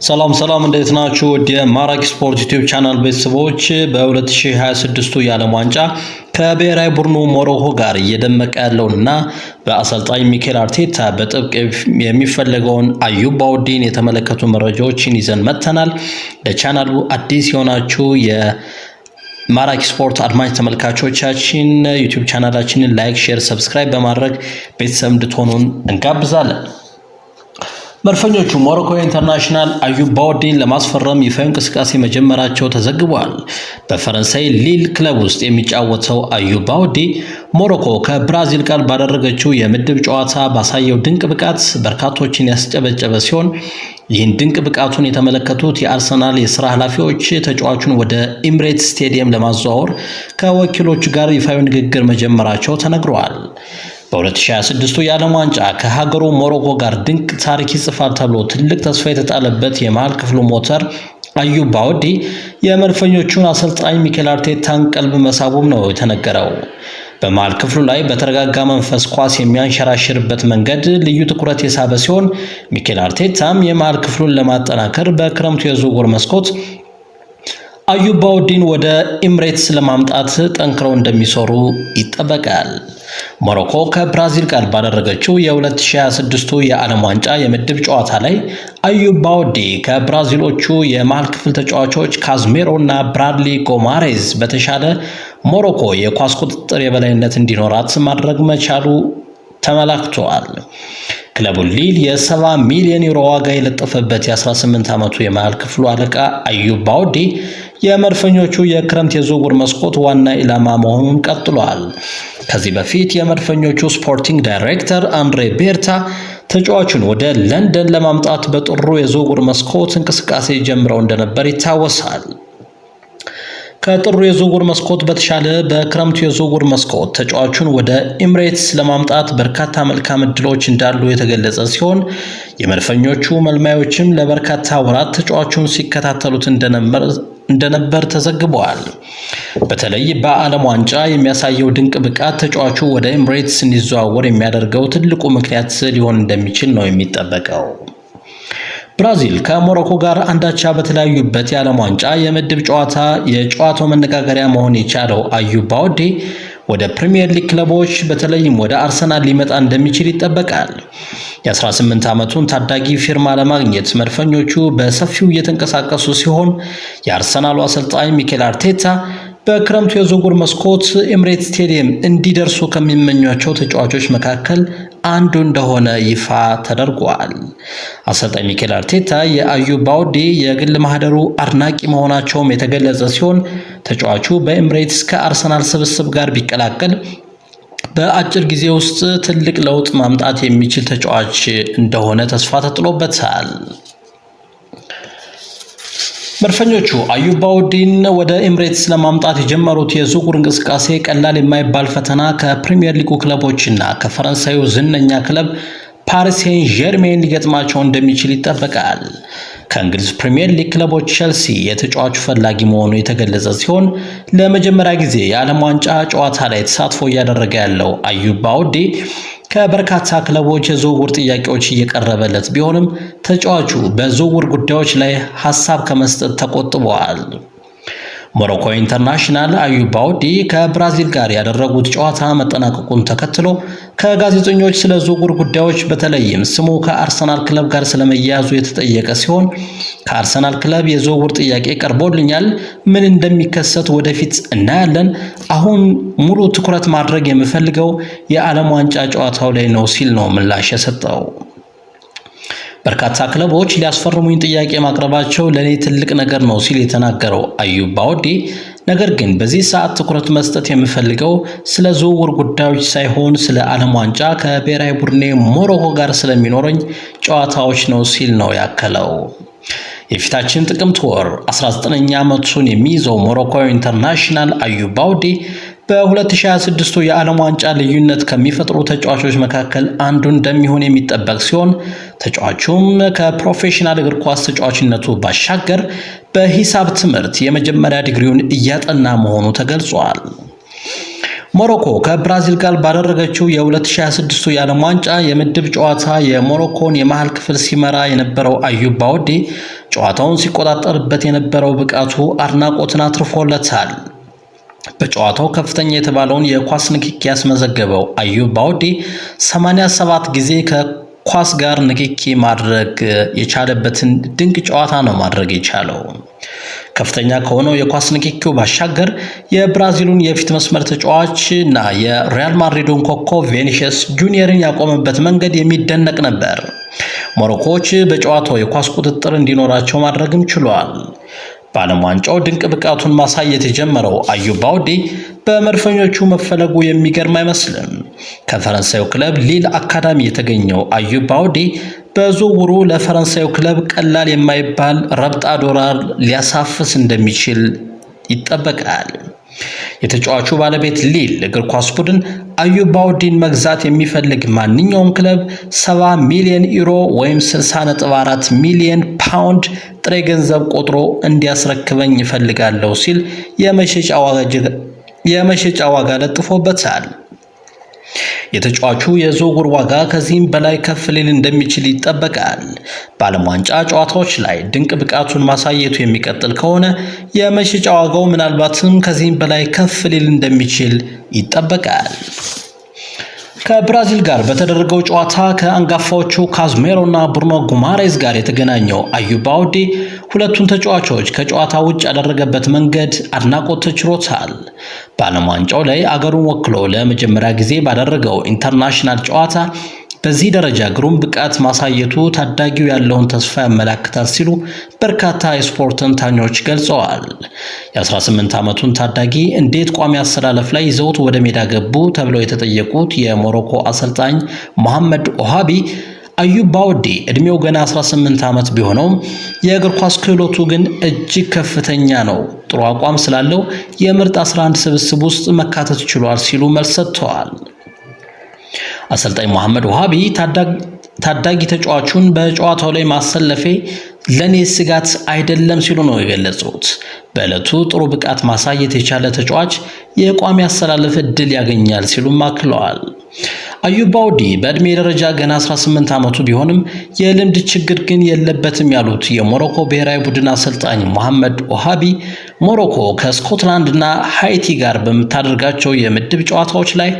ሰላም እንዴት ናችሁ? የማራኪ ስፖርት ዩቲዩብ ቻናል ቤተሰቦች በ2026 የዓለም ዋንጫ ከብሔራዊ ቡድኑ ሞሮኮ ጋር እየደመቀ ያለውንና በአሰልጣኝ ሚኬል አርቴታ በጥብቅ የሚፈለገውን አዩብ ባውዲን የተመለከቱ መረጃዎችን ይዘን መጥተናል። ለቻናሉ አዲስ የሆናችሁ የማራኪ ስፖርት አድማጭ ተመልካቾቻችን ዩቲዩብ ቻናላችንን ላይክ፣ ሼር፣ ሰብስክራይብ በማድረግ ቤተሰብ እንድትሆኑን እንጋብዛለን። መድፈኞቹ ሞሮኮ ኢንተርናሽናል አዩብ ባውዲን ለማስፈረም ይፋዊ እንቅስቃሴ መጀመራቸው ተዘግቧል። በፈረንሳይ ሊል ክለብ ውስጥ የሚጫወተው አዩብ ባውዲ ሞሮኮ ከብራዚል ጋር ባደረገችው የምድብ ጨዋታ ባሳየው ድንቅ ብቃት በርካቶችን ያስጨበጨበ ሲሆን ይህን ድንቅ ብቃቱን የተመለከቱት የአርሰናል የሥራ ኃላፊዎች ተጫዋቹን ወደ ኤምሬትስ ስቴዲየም ለማዘዋወር ከወኪሎቹ ጋር ይፋዊ ንግግር መጀመራቸው ተነግሯል። በ2026 የዓለም ዋንጫ ከሀገሩ ሞሮኮ ጋር ድንቅ ታሪክ ይጽፋል ተብሎ ትልቅ ተስፋ የተጣለበት የመሃል ክፍሉ ሞተር አዩብ ባውዲ የመድፈኞቹን አሰልጣኝ ሚኬል አርቴታን ቀልብ መሳቡም ነው የተነገረው። በመሃል ክፍሉ ላይ በተረጋጋ መንፈስ ኳስ የሚያንሸራሽርበት መንገድ ልዩ ትኩረት የሳበ ሲሆን ሚኬል አርቴታም የመሃል ክፍሉን ለማጠናከር በክረምቱ የዝውውር መስኮት አዩብ ባውዲን ወደ ኤምሬትስ ለማምጣት ጠንክረው እንደሚሰሩ ይጠበቃል። ሞሮኮ ከብራዚል ጋር ባደረገችው የ2026 የዓለም ዋንጫ የምድብ ጨዋታ ላይ አዩብ ባውዲ ከብራዚሎቹ የመሃል ክፍል ተጫዋቾች ካዝሜሮ እና ብራድሊ ጎማሬዝ በተሻለ ሞሮኮ የኳስ ቁጥጥር የበላይነት እንዲኖራት ማድረግ መቻሉ ተመላክቷል። ክለቡ ሊል የ70 ሚሊዮን ዩሮ ዋጋ የለጠፈበት የ18 ዓመቱ የመሃል ክፍሉ አለቃ አዩብ ባውዲ የመድፈኞቹ የክረምት የዝውውር መስኮት ዋና ኢላማ መሆኑን ቀጥሏል። ከዚህ በፊት የመድፈኞቹ ስፖርቲንግ ዳይሬክተር አንድሬ ቤርታ ተጫዋቹን ወደ ለንደን ለማምጣት በጥሩ የዝውውር መስኮት እንቅስቃሴ ጀምረው እንደነበር ይታወሳል። ከጥሩ የዝውውር መስኮት በተሻለ በክረምቱ የዝውውር መስኮት ተጫዋቹን ወደ ኤምሬትስ ለማምጣት በርካታ መልካም ዕድሎች እንዳሉ የተገለጸ ሲሆን የመድፈኞቹ መልማዮችም ለበርካታ ወራት ተጫዋቹን ሲከታተሉት እንደነበር ተዘግቧል። በተለይ በዓለም ዋንጫ የሚያሳየው ድንቅ ብቃት ተጫዋቹ ወደ ኤምሬትስ እንዲዘዋወር የሚያደርገው ትልቁ ምክንያት ሊሆን እንደሚችል ነው የሚጠበቀው። ብራዚል ከሞሮኮ ጋር አንዳቻ በተለያዩበት የዓለም ዋንጫ የምድብ ጨዋታ የጨዋታው መነጋገሪያ መሆን የቻለው አዩብ ባውዲ ወደ ፕሪሚየር ሊግ ክለቦች በተለይም ወደ አርሰናል ሊመጣ እንደሚችል ይጠበቃል። የ18 ዓመቱን ታዳጊ ፊርማ ለማግኘት መድፈኞቹ በሰፊው እየተንቀሳቀሱ ሲሆን የአርሰናሉ አሰልጣኝ ሚኬል አርቴታ በክረምቱ የዝውውር መስኮት ኤምሬትስ ስቴዲየም እንዲደርሱ ከሚመኟቸው ተጫዋቾች መካከል አንዱ እንደሆነ ይፋ ተደርጓል። አሰልጣኝ ሚኬል አርቴታ የአዩብ ባውዲ የግል ማህደሩ አድናቂ መሆናቸውም የተገለጸ ሲሆን ተጫዋቹ በኤምሬትስ ከአርሰናል ስብስብ ጋር ቢቀላቀል በአጭር ጊዜ ውስጥ ትልቅ ለውጥ ማምጣት የሚችል ተጫዋች እንደሆነ ተስፋ ተጥሎበታል። መድፈኞቹ አዩብ ባውዲን ወደ ኤምሬትስ ለማምጣት የጀመሩት የዝውውር እንቅስቃሴ ቀላል የማይባል ፈተና ከፕሪሚየር ሊጉ ክለቦችና ከፈረንሳዩ ዝነኛ ክለብ ፓሪስ ሴን ዠርሜን ሊገጥማቸው እንደሚችል ይጠበቃል። ከእንግሊዝ ፕሪሚየር ሊግ ክለቦች ቸልሲ የተጫዋቹ ፈላጊ መሆኑ የተገለጸ ሲሆን ለመጀመሪያ ጊዜ የዓለም ዋንጫ ጨዋታ ላይ ተሳትፎ እያደረገ ያለው አዩብ ባውዲ ከበርካታ ክለቦች የዝውውር ጥያቄዎች እየቀረበለት ቢሆንም ተጫዋቹ በዝውውር ጉዳዮች ላይ ሐሳብ ከመስጠት ተቆጥቧል። ሞሮኮ ኢንተርናሽናል አዩብ ባውዲ ከብራዚል ጋር ያደረጉት ጨዋታ መጠናቀቁን ተከትሎ ከጋዜጠኞች ስለ ዝውውር ጉዳዮች በተለይም ስሙ ከአርሰናል ክለብ ጋር ስለመያያዙ የተጠየቀ ሲሆን ከአርሰናል ክለብ የዝውውር ጥያቄ ቀርቦልኛል፣ ምን እንደሚከሰት ወደፊት እናያለን። አሁን ሙሉ ትኩረት ማድረግ የምፈልገው የዓለም ዋንጫ ጨዋታው ላይ ነው ሲል ነው ምላሽ የሰጠው። በርካታ ክለቦች ሊያስፈርሙኝ ጥያቄ ማቅረባቸው ለኔ ትልቅ ነገር ነው ሲል የተናገረው አዩብ ባውዲ ነገር ግን በዚህ ሰዓት ትኩረት መስጠት የምፈልገው ስለ ዝውውር ጉዳዮች ሳይሆን ስለ ዓለም ዋንጫ ከብሔራዊ ቡድኔ ሞሮኮ ጋር ስለሚኖረኝ ጨዋታዎች ነው ሲል ነው ያከለው። የፊታችን ጥቅምት ወር 19ኛ ዓመቱን የሚይዘው ሞሮኮዊ ኢንተርናሽናል አዩብ ባውዲ በ2026 የዓለም ዋንጫ ልዩነት ከሚፈጥሩ ተጫዋቾች መካከል አንዱ እንደሚሆን የሚጠበቅ ሲሆን ተጫዋቹም ከፕሮፌሽናል እግር ኳስ ተጫዋችነቱ ባሻገር በሂሳብ ትምህርት የመጀመሪያ ዲግሪውን እያጠና መሆኑ ተገልጿል። ሞሮኮ ከብራዚል ጋር ባደረገችው የ2026 የዓለም ዋንጫ የምድብ ጨዋታ የሞሮኮን የመሃል ክፍል ሲመራ የነበረው አዩብ ባውዲ ጨዋታውን ሲቆጣጠርበት የነበረው ብቃቱ አድናቆትን አትርፎለታል። በጨዋታው ከፍተኛ የተባለውን የኳስ ንክኪ ያስመዘገበው አዩብ ባውዲ 87 ጊዜ ከኳስ ጋር ንክኪ ማድረግ የቻለበትን ድንቅ ጨዋታ ነው ማድረግ የቻለው። ከፍተኛ ከሆነው የኳስ ንክኪው ባሻገር የብራዚሉን የፊት መስመር ተጫዋች እና የሪያል ማድሪዱን ኮከብ ቪኒሲየስ ጁኒየርን ያቆመበት መንገድ የሚደነቅ ነበር። ሞሮኮዎች በጨዋታው የኳስ ቁጥጥር እንዲኖራቸው ማድረግም ችሏል። በዓለም ዋንጫው ድንቅ ብቃቱን ማሳየት የጀመረው አዩብ ባውዲ በመድፈኞቹ መፈለጉ የሚገርም አይመስልም። ከፈረንሳዩ ክለብ ሊል አካዳሚ የተገኘው አዩብ ባውዲ በዝውውሩ ለፈረንሳዩ ክለብ ቀላል የማይባል ረብጣ ዶላር ሊያሳፍስ እንደሚችል ይጠበቃል። የተጫዋቹ ባለቤት ሊል እግር ኳስ ቡድን አዩብ ባውዲን መግዛት የሚፈልግ ማንኛውም ክለብ 70 ሚሊዮን ዩሮ ወይም 60.4 ሚሊዮን ፓውንድ ጥሬ ገንዘብ ቆጥሮ እንዲያስረክበኝ ይፈልጋለሁ ሲል የመሸጫ ዋጋ ለጥፎበታል። የተጫዋቹ የዝውውር ዋጋ ከዚህም በላይ ከፍ ሊል እንደሚችል ይጠበቃል። በዓለም ዋንጫ ጨዋታዎች ላይ ድንቅ ብቃቱን ማሳየቱ የሚቀጥል ከሆነ የመሸጫ ዋጋው ምናልባትም ከዚህም በላይ ከፍ ሊል እንደሚችል ይጠበቃል። ከብራዚል ጋር በተደረገው ጨዋታ ከአንጋፋዎቹ ካዝሜሮ እና ብሩኖ ጉማሬዝ ጋር የተገናኘው አዩብ ባውዲ ሁለቱን ተጫዋቾች ከጨዋታ ውጭ ያደረገበት መንገድ አድናቆት ተችሮታል። በዓለም ዋንጫው ላይ አገሩን ወክሎ ለመጀመሪያ ጊዜ ባደረገው ኢንተርናሽናል ጨዋታ በዚህ ደረጃ ግሩም ብቃት ማሳየቱ ታዳጊው ያለውን ተስፋ ያመለክታል ሲሉ በርካታ የስፖርት ተንታኞች ገልጸዋል። የ18 ዓመቱን ታዳጊ እንዴት ቋሚ አሰላለፍ ላይ ይዘውት ወደ ሜዳ ገቡ ተብለው የተጠየቁት የሞሮኮ አሰልጣኝ መሐመድ ኦሃቢ አዩብ ባውዲ እድሜው ገና 18 ዓመት ቢሆነውም የእግር ኳስ ክህሎቱ ግን እጅግ ከፍተኛ ነው፣ ጥሩ አቋም ስላለው የምርጥ 11 ስብስብ ውስጥ መካተት ችሏል ሲሉ መልስ ሰጥተዋል። አሰልጣኝ መሐመድ ወሃቢ ታዳጊ ተጫዋቹን በጨዋታው ላይ ማሰለፌ ለኔ ስጋት አይደለም ሲሉ ነው የገለጹት። በዕለቱ ጥሩ ብቃት ማሳየት የቻለ ተጫዋች የቋሚ አሰላለፍ እድል ያገኛል ሲሉም አክለዋል። አዩብ ባውዲ በእድሜ ደረጃ ገና 18 ዓመቱ ቢሆንም የልምድ ችግር ግን የለበትም ያሉት የሞሮኮ ብሔራዊ ቡድን አሰልጣኝ መሐመድ ኦሃቢ ሞሮኮ ከስኮትላንድ እና ሃይቲ ጋር በምታደርጋቸው የምድብ ጨዋታዎች ላይ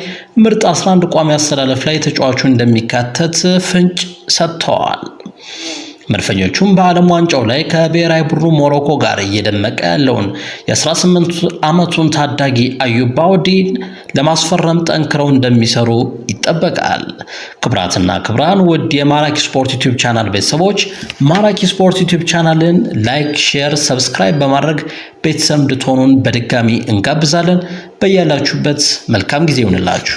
ምርጥ 11 ቋሚ አሰላለፍ ላይ ተጫዋቹ እንደሚካተት ፍንጭ ሰጥተዋል። መድፈኞቹም በዓለም ዋንጫው ላይ ከብሔራዊ ቡድኑ ሞሮኮ ጋር እየደመቀ ያለውን የ18 ዓመቱን ታዳጊ አዩብ ባውዲን ለማስፈረም ጠንክረው እንደሚሰሩ ይጠበቃል። ክብራትና ክብራን ውድ የማራኪ ስፖርት ዩቲዩብ ቻናል ቤተሰቦች ማራኪ ስፖርት ዩቲዩብ ቻናልን ላይክ፣ ሼር፣ ሰብስክራይብ በማድረግ ቤተሰብ እንድትሆኑን በድጋሚ እንጋብዛለን። በያላችሁበት መልካም ጊዜ ይሁንላችሁ።